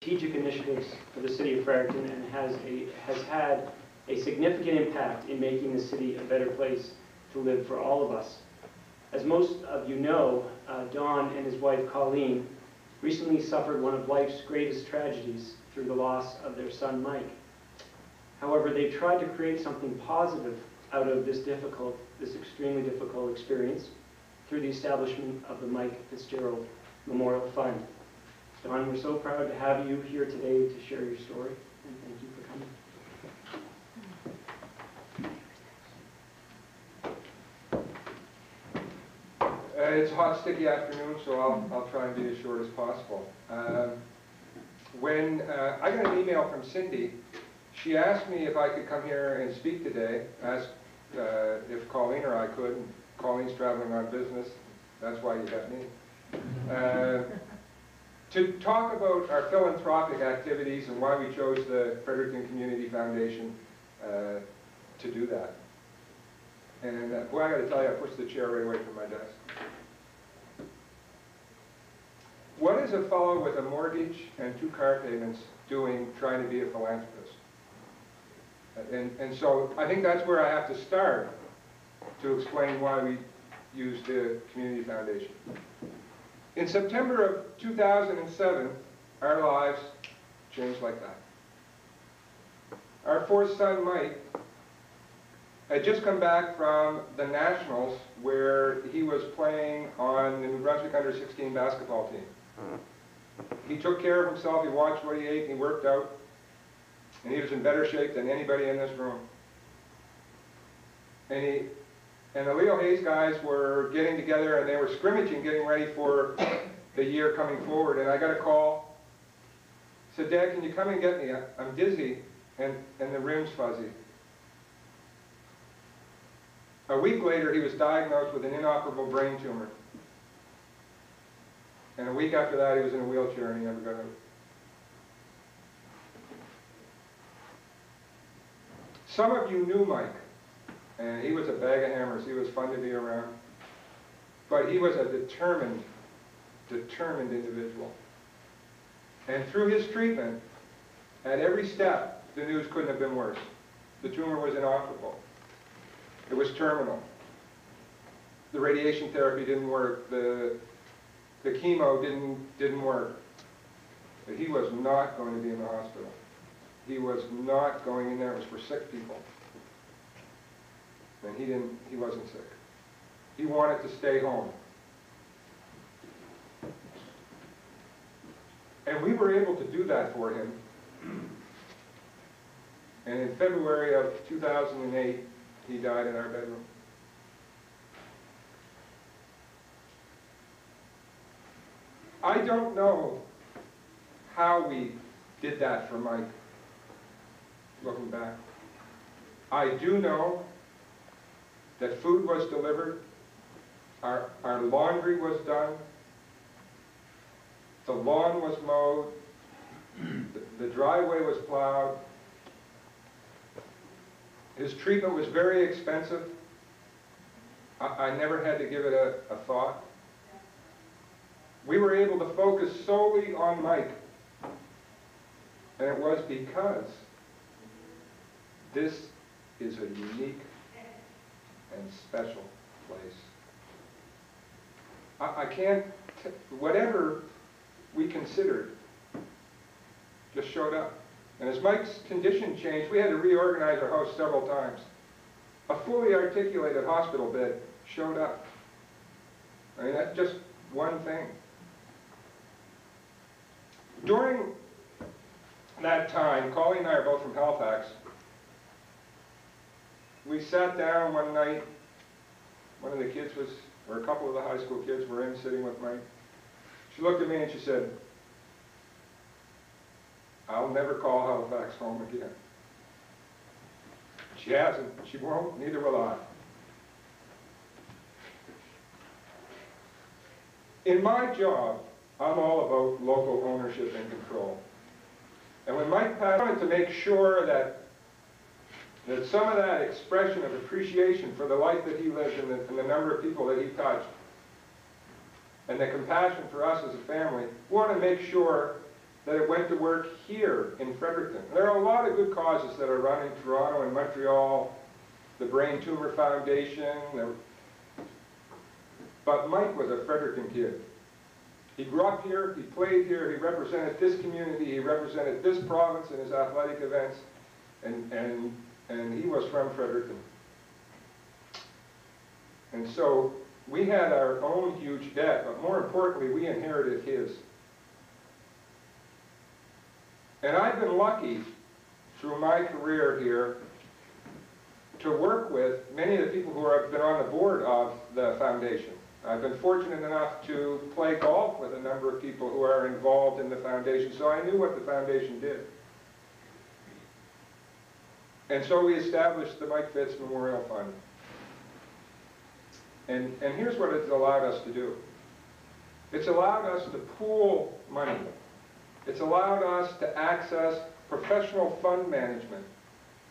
Strategic initiatives for the city of Fredericton and has had a significant impact in making the city a better place to live for all of us. As most of you know, Don and his wife Colleen recently suffered one of life's greatest tragedies through the loss of their son Mike. However, they tried to create something positive out of this extremely difficult experience through the establishment of the Mike Fitzgerald Memorial Fund. Don, we're so proud to have you here today to share your story, and thank you for coming. It's a hot, sticky afternoon, so I'll try and be as short as possible. When I got an email from Cindy, she asked me if I could come here and speak today, asked if Colleen or I could. And Colleen's traveling on business, that's why you got me. To talk about our philanthropic activities and why we chose the Fredericton Community Foundation to do that. And boy, I got to tell you, I pushed the chair right away from my desk. What is a fellow with a mortgage and 2 car payments doing trying to be a philanthropist? And so I think that's where I have to start to explain why we use the Community Foundation. In September of 2007, our lives changed like that. Our 4th son, Mike, had just come back from the Nationals where he was playing on the New Brunswick under-16 basketball team. He took care of himself, he watched what he ate, and he worked out, and he was in better shape than anybody in this room. And the Leo Hayes guys were getting together and they were scrimmaging, getting ready for the year coming forward. And I got a call, said, "Dad, can you come and get me? I'm dizzy and the rim's fuzzy." A week later, he was diagnosed with an inoperable brain tumor. And a week after that, he was in a wheelchair and he never got out. Some of you knew Mike. And he was a bag of hammers. He was fun to be around. But he was a determined individual. And through his treatment, at every step, the news couldn't have been worse. The tumor was inoperable. It was terminal. The radiation therapy didn't work. The chemo didn't work. But he was not going to be in the hospital. He was not going in there. It was for sick people. And he wasn't sick. He wanted to stay home. And we were able to do that for him. And in February of 2008, he died in our bedroom. I don't know how we did that for Mike, looking back. I do know that food was delivered, our laundry was done, the lawn was mowed, the driveway was plowed. His treatment was very expensive. I never had to give it a thought. We were able to focus solely on Mike, and it was because this is a unique and special place. I can't, whatever we considered just showed up. And as Mike's condition changed, we had to reorganize our house several times. A fully articulated hospital bed showed up. I mean, that's just one thing. During that time, Colleen and I are both from Halifax. We sat down one night, one of the kids was, or a couple of the high school kids were in sitting with Mike. She looked at me and she said, "I'll never call Halifax home again." She hasn't, she won't, neither will I. In my job, I'm all about local ownership and control. And when Mike passed, I wanted to make sure that some of that expression of appreciation for the life that he lived and the number of people that he touched, and the compassion for us as a family, we want to make sure that it went to work here in Fredericton. There are a lot of good causes that are run in Toronto and Montreal, the Brain Tumor Foundation, but Mike was a Fredericton kid. He grew up here, he played here, he represented this community, he represented this province in his athletic events, and he was from Fredericton. And so we had our own huge debt, but more importantly, we inherited his. And I've been lucky through my career here to work with many of the people who have been on the board of the foundation. I've been fortunate enough to play golf with a number of people who are involved in the foundation, so I knew what the foundation did. And so we established the Mike Fitz Memorial Fund. And here's what it's allowed us to do. It's allowed us to pool money. It's allowed us to access professional fund management.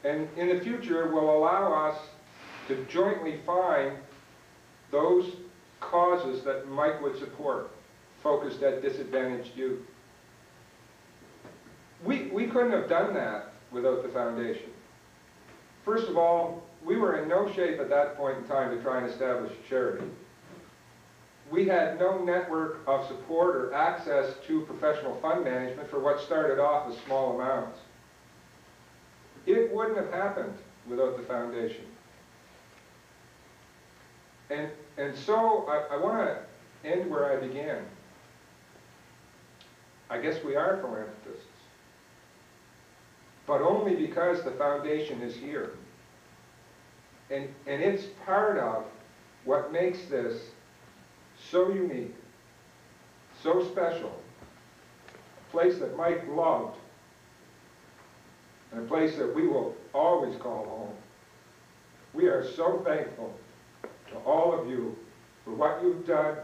And in the future, will allow us to jointly find those causes that Mike would support, focused at disadvantaged youth. We couldn't have done that without the foundation. First of all, we were in no shape at that point in time to try and establish a charity. We had no network of support or access to professional fund management for what started off as small amounts. It wouldn't have happened without the foundation. And so I want to end where I began. I guess we are philanthropists, but only because the foundation is here. And it's part of what makes this so unique, so special, a place that Mike loved, and a place that we will always call home. We are so thankful to all of you for what you've done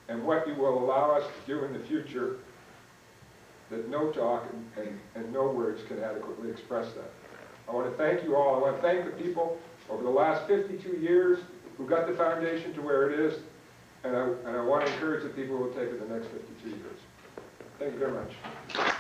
and what you will allow us to do in the future, that no talk and no words can adequately express that. I want to thank you all. I want to thank the people over the last 52 years who got the foundation to where it is, and I want to encourage the people who will take it the next 52 years. Thank you very much.